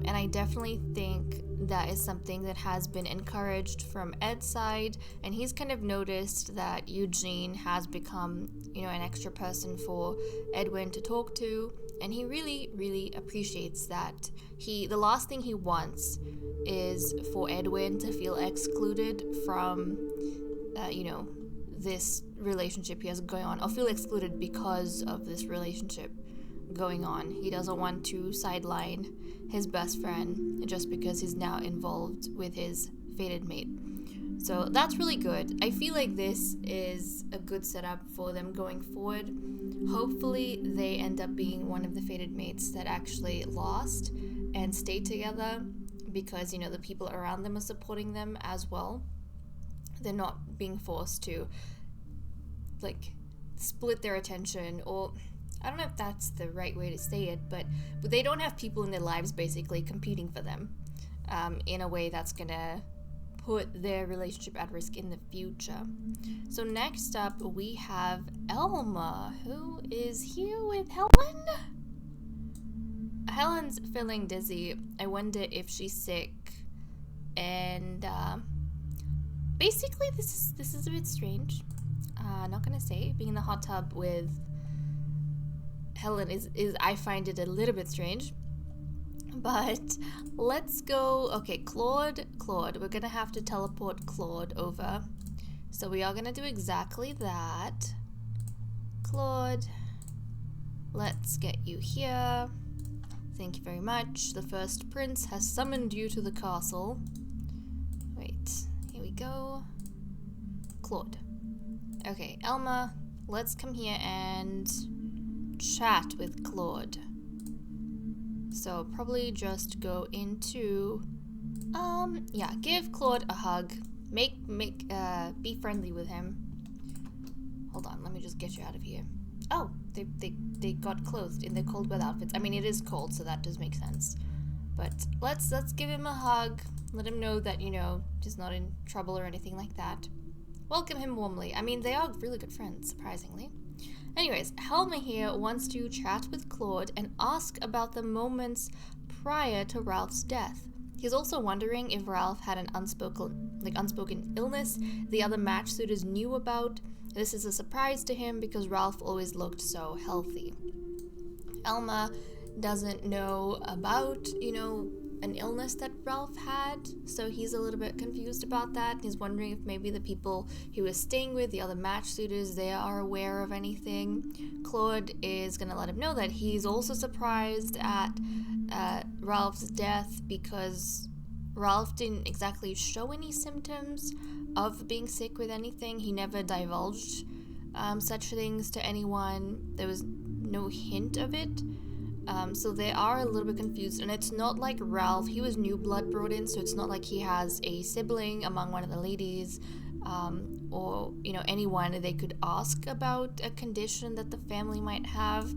And I definitely think that is something that has been encouraged from Ed's side, and he's kind of noticed that Eugene has become, you know, an extra person for Edwin to talk to, and he really, really appreciates that. The last thing he wants is for Edwin to feel excluded from, you know, this relationship he has going on, or feel excluded because of this relationship going on. He doesn't want to sideline his best friend just because he's now involved with his fated mate. So that's really good. I feel like this is a good setup for them going forward. Hopefully they end up being one of the fated mates that actually lost and stayed together, because, you know, the people around them are supporting them as well. They're not being forced to, like, split their attention, or I don't know if that's the right way to say it, but they don't have people in their lives basically competing for them in a way that's gonna put their relationship at risk in the future. So next up we have Elma, who is here with Helen. Helen's feeling dizzy. I wonder if she's sick, and basically this is a bit strange. Not gonna say, being in the hot tub with Helen is I find it a little bit strange. But let's go. Okay, Claude, we're gonna have to teleport Claude over. So we are gonna do exactly that. Claude, let's get you here. Thank you very much. The first prince has summoned you to the castle. Wait, here we go. Claude. Okay, Elma, let's come here and chat with Claude. So probably just go into, yeah, give Claude a hug. Be friendly with him. Hold on, let me just get you out of here. Oh, they got clothed in their cold weather outfits. I mean, it is cold, so that does make sense. But let's give him a hug. Let him know that, you know, he's not in trouble or anything like that. Welcome him warmly. I mean, they are really good friends, surprisingly. Anyways, Helma here wants to chat with Claude and ask about the moments prior to Ralph's death. He's also wondering if Ralph had an unspoken illness the other match suitors knew about. This is a surprise to him because Ralph always looked so healthy. Elma doesn't know about, you know, an illness that Ralph had, so he's a little bit confused about that. He's wondering if maybe the people he was staying with, the other match suitors, they are aware of anything. Claude is gonna let him know that he's also surprised at Ralph's death because Ralph didn't exactly show any symptoms of being sick with anything. He never divulged such things to anyone. There was no hint of it. So they are a little bit confused, and it's not like Ralph, he was new blood brought in, so it's not like he has a sibling among one of the ladies, or, you know, anyone they could ask about a condition that the family might have.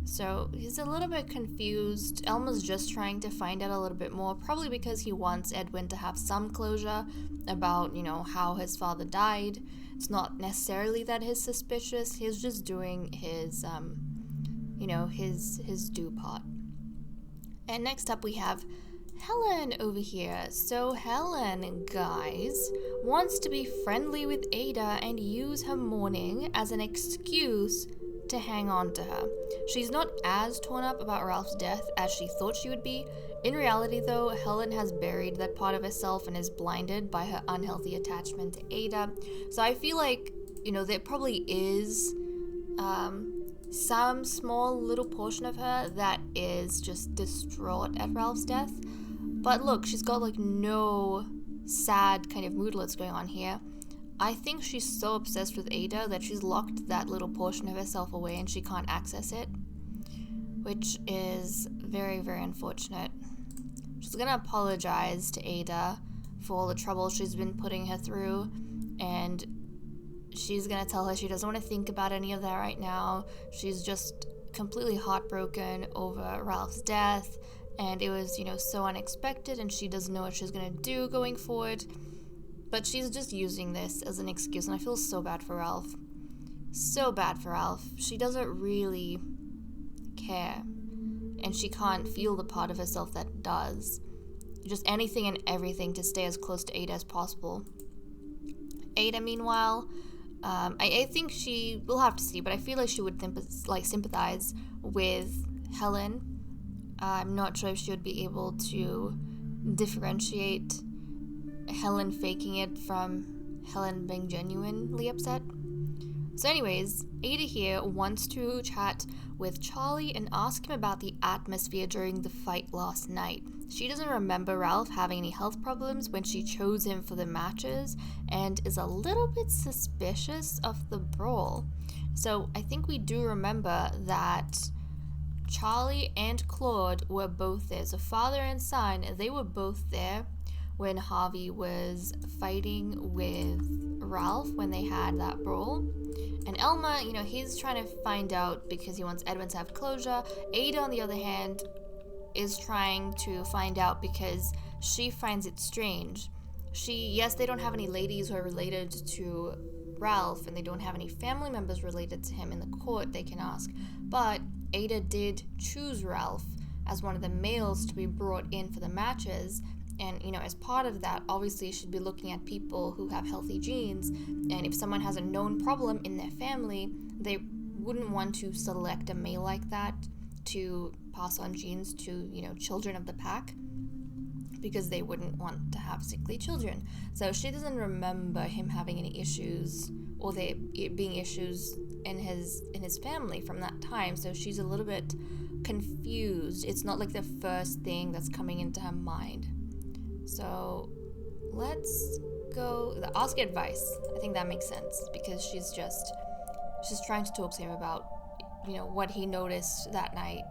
So he's a little bit confused. Elma's just trying to find out a little bit more, probably because he wants Edwin to have some closure about, you know, how his father died. It's not necessarily that he's suspicious, he's just doing his, you know, his due part. And next up we have Helen over here. So Helen, guys, wants to be friendly with Ada and use her mourning as an excuse to hang on to her. She's not as torn up about Ralph's death as she thought she would be. In reality, though, Helen has buried that part of herself and is blinded by her unhealthy attachment to Ada. So I feel like, you know, there probably is some small little portion of her that is just distraught at Ralph's death. But look, she's got like no sad kind of moodlets going on here. I think she's so obsessed with Ada that she's locked that little portion of herself away and she can't access it, which is very, very unfortunate. She's gonna apologize to Ada for all the trouble she's been putting her through, and she's gonna tell her she doesn't want to think about any of that right now. She's just completely heartbroken over Ralph's death, and it was, you know, so unexpected, and she doesn't know what she's gonna do going forward. But she's just using this as an excuse, and I feel so bad for Ralph. So bad for Ralph. She doesn't really care, and she can't feel the part of herself that does. Just anything and everything to stay as close to Ada as possible. Ada, meanwhile, I think she, we'll have to see, but I feel like she would sympathize with Helen. I'm not sure if she would be able to differentiate Helen faking it from Helen being genuinely upset. So anyways, Ada here wants to chat with Charlie and ask him about the atmosphere during the fight last night. She doesn't remember Ralph having any health problems when she chose him for the matches and is a little bit suspicious of the brawl. So I think we do remember that Charlie and Claude were both there. So father and son, they were both there when Harvey was fighting with Ralph when they had that brawl. And Elma, he's trying to find out because he wants Edwin to have closure. Ada, on the other hand, is trying to find out because she finds it strange. Yes, they don't have any ladies who are related to Ralph, and they don't have any family members related to him in the court they can ask. But Ada did choose Ralph as one of the males to be brought in for the matches. And, as part of that, obviously, you should be looking at people who have healthy genes. And if someone has a known problem in their family, they wouldn't want to select a male like that to pass on genes to, children of the pack, because they wouldn't want to have sickly children. So she doesn't remember him having any issues, or there being issues in his family from that time. So she's a little bit confused. It's not like the first thing that's coming into her mind. So let's go ask advice. I think that makes sense because she's trying to talk to him about, what he noticed that night.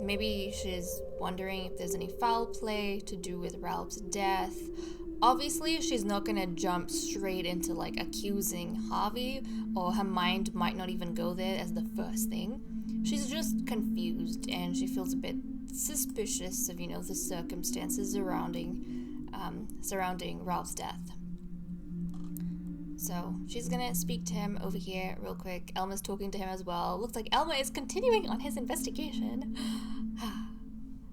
Maybe she's wondering if there's any foul play to do with Ralph's death. Obviously, she's not gonna jump straight into accusing Harvey, or her mind might not even go there as the first thing. She's just confused and she feels a bit suspicious of, the circumstances surrounding Ralph's death. So she's gonna speak to him over here real quick. Elma's talking to him as well. Looks like Elma is continuing on his investigation.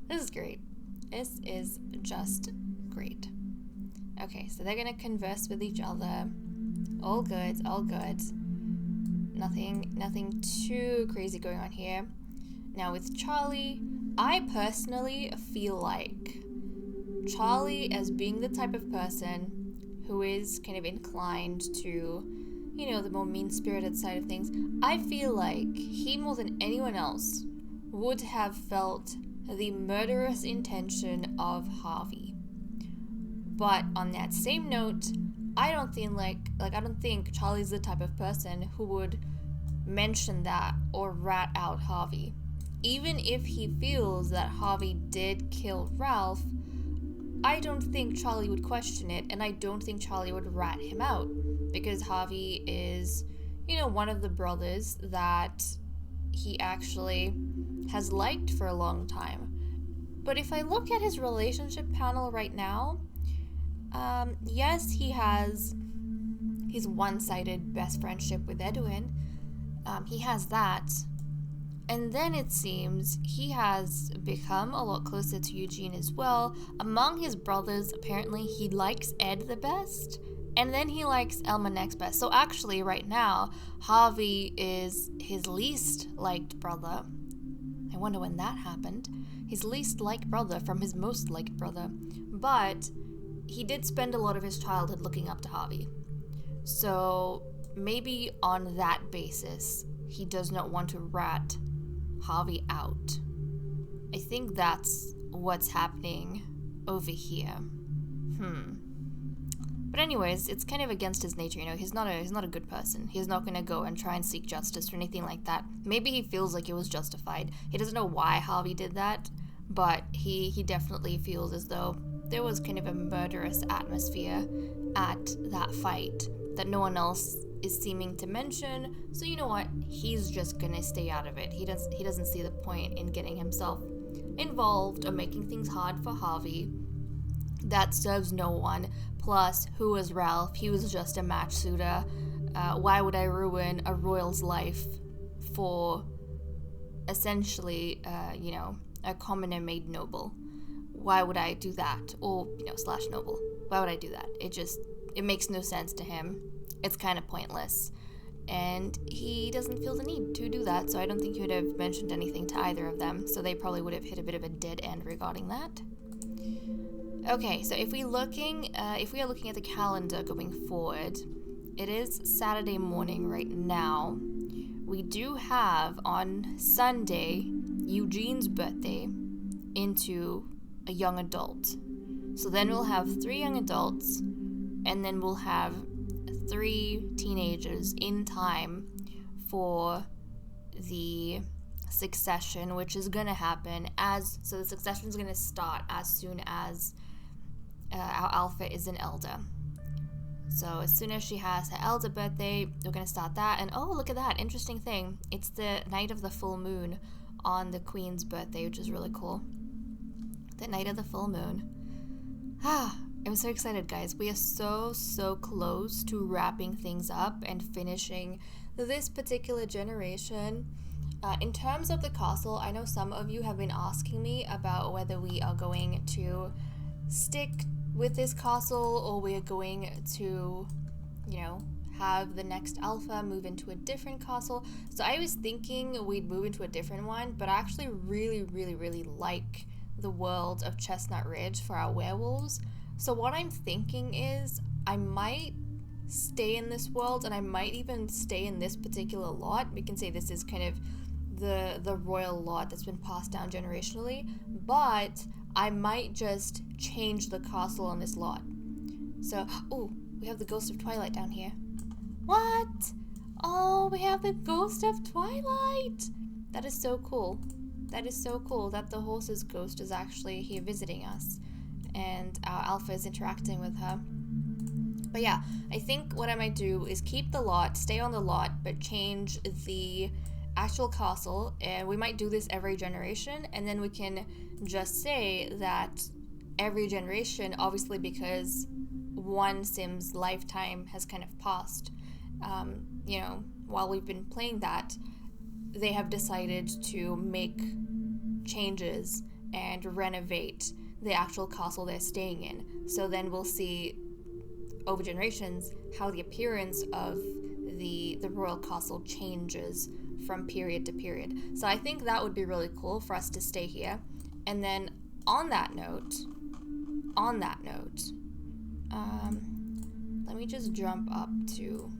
This is great. This is just great. Okay, so they're gonna converse with each other. All good, all good. Nothing too crazy going on here. Now with Charlie, I personally feel like Charlie, as being the type of person who is kind of inclined to, the more mean-spirited side of things, I feel like he, more than anyone else, would have felt the murderous intention of Harvey. But on that same note, I don't think Charlie's the type of person who would mention that or rat out Harvey. Even if he feels that Harvey did kill Ralph, I don't think Charlie would question it, and I don't think Charlie would rat him out, because Harvey is, one of the brothers that he actually has liked for a long time. But if I look at his relationship panel right now, yes, he has his one-sided best friendship with Edwin. He has that. And then it seems he has become a lot closer to Eugene as well. Among his brothers, apparently he likes Ed the best, and then he likes Elma next best. So actually right now, Harvey is his least liked brother. I wonder when that happened. His least liked brother from his most liked brother. But he did spend a lot of his childhood looking up to Harvey. So maybe on that basis, he does not want to rat Harvey out. I think that's what's happening over here. But anyways, it's kind of against his nature, he's not a good person. He's not gonna go and try and seek justice or anything like that. Maybe he feels like it was justified. He doesn't know why Harvey did that, but he definitely feels as though there was kind of a murderous atmosphere at that fight that no one else is seeming to mention. So you know what? He's just gonna stay out of it. He doesn't see the point in getting himself involved or making things hard for Harvey. That serves no one. Plus, who was Ralph? He was just a match suitor. Why would I ruin a royal's life for essentially, a commoner made noble? Why would I do that? Or, / noble. Why would I do that? It makes no sense to him. It's kind of pointless. And he doesn't feel the need to do that, so I don't think he would have mentioned anything to either of them. So they probably would have hit a bit of a dead end regarding that. Okay, so if we are looking at the calendar going forward, it is Saturday morning right now. We do have on Sunday Eugene's birthday into a young adult. So then we'll have 3 young adults, and then we'll have 3 teenagers in time for the succession, which is going to happen so the succession is going to start as soon as our alpha is an elder. So as soon as she has her elder birthday, we're going to start that. And oh, look at that, interesting thing. It's the night of the full moon on the queen's birthday, which is really cool. The night of the full moon. I'm so excited, guys. We are so close to wrapping things up and finishing this particular generation. In terms of the castle, I know some of you have been asking me about whether we are going to stick with this castle or we're going to, have the next alpha move into a different castle. So I was thinking we'd move into a different one, but I actually really like the world of Chestnut Ridge for our werewolves. So what I'm thinking is I might stay in this world, and I might even stay in this particular lot. We can say this is kind of the royal lot that's been passed down generationally, but I might just change the castle on this lot. So, we have the Ghost of Twilight down here. What? Oh, we have the Ghost of Twilight! That is so cool. That is so cool that the horse's ghost is actually here visiting us, and our alpha is interacting with her. But yeah, I think what I might do is keep the lot, stay on the lot, but change the actual castle, and we might do this every generation, and then we can just say that every generation, obviously because one sim's lifetime has kind of passed, while we've been playing that, they have decided to make changes and renovate the actual castle they're staying in. So then we'll see over generations how the appearance of the royal castle changes from period to period. So I think that would be really cool for us to stay here. And then on that note, let me just jump up to,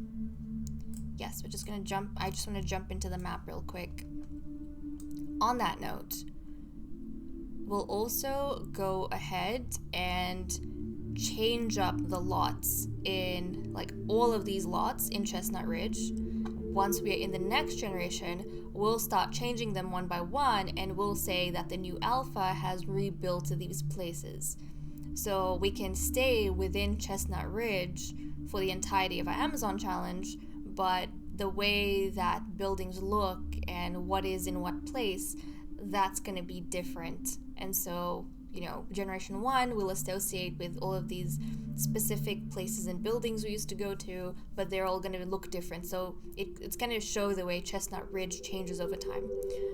yes, we're just gonna jump, I just want to jump into the map real quick. On that note, we'll also go ahead and change up the lots in, like, all of these lots in Chestnut Ridge. Once we are in the next generation, we'll start changing them one by one, and we'll say that the new alpha has rebuilt these places. So we can stay within Chestnut Ridge for the entirety of our Amazon challenge, but the way that buildings look and what is in what place, that's going to be different. And so, Generation 1 will associate with all of these specific places and buildings we used to go to, but they're all going to look different. So it's going to show the way Chestnut Ridge changes over time.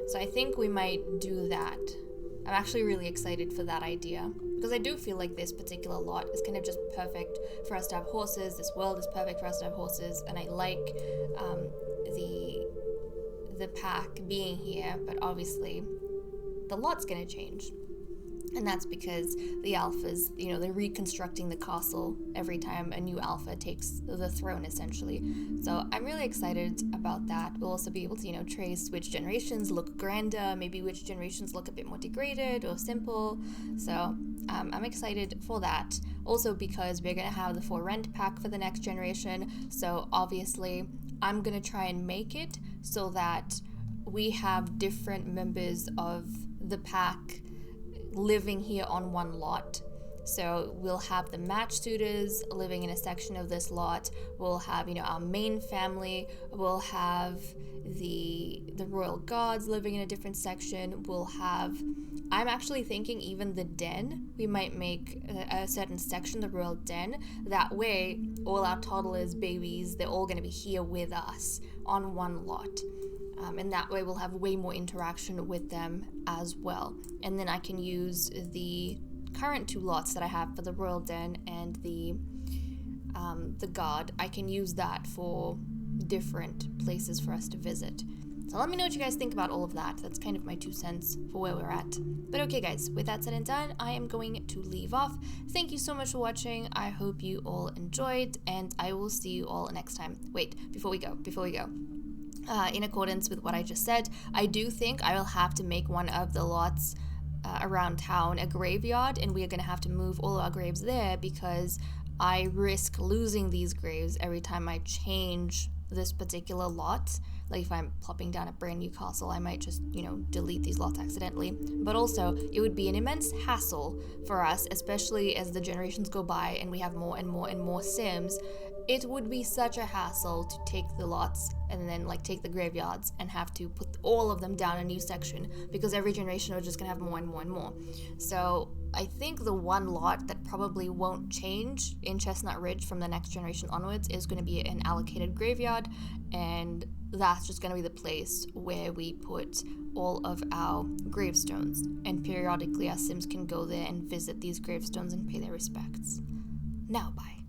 So I think we might do that. I'm actually really excited for that idea, because I do feel like this particular lot is kind of just perfect for us to have horses. This world is perfect for us to have horses, and I like the pack being here, but obviously the lot's going to change. And that's because the alphas, they're reconstructing the castle every time a new alpha takes the throne, essentially. So I'm really excited about that. We'll also be able to, trace which generations look grander, maybe which generations look a bit more degraded or simple. So I'm excited for that. Also because we're going to have the for rent pack for the next generation. So obviously I'm going to try and make it so that we have different members of the pack living here on one lot. So we'll have the match suitors living in a section of this lot. We'll have, our main family. We'll have the royal guards living in a different section. We'll have, I'm actually thinking even the den, we might make a certain section, the royal den. That way, all our toddlers, babies, they're all going to be here with us on one lot. And that way we'll have way more interaction with them as well. And then I can use the current 2 lots that I have for the royal den and the guard. I can use that for different places for us to visit. So let me know what you guys think about all of that. That's kind of my 2 cents for where we're at. But okay guys, with that said and done, I am going to leave off. Thank you so much for watching. I hope you all enjoyed, and I will see you all next time. Wait, before we go. In accordance with what I just said, I do think I will have to make one of the lots around town a graveyard, and we are going to have to move all our graves there because I risk losing these graves every time I change this particular lot. Like if I'm plopping down a brand new castle, I might just, delete these lots accidentally. But also, it would be an immense hassle for us, especially as the generations go by and we have more and more and more Sims. It would be such a hassle to take the lots and then take the graveyards and have to put all of them down a new section, because every generation we're just gonna have more and more and more. So I think the one lot that probably won't change in Chestnut Ridge from the next generation onwards is going to be an allocated graveyard, and that's just going to be the place where we put all of our gravestones, and periodically our Sims can go there and visit these gravestones and pay their respects. Now bye.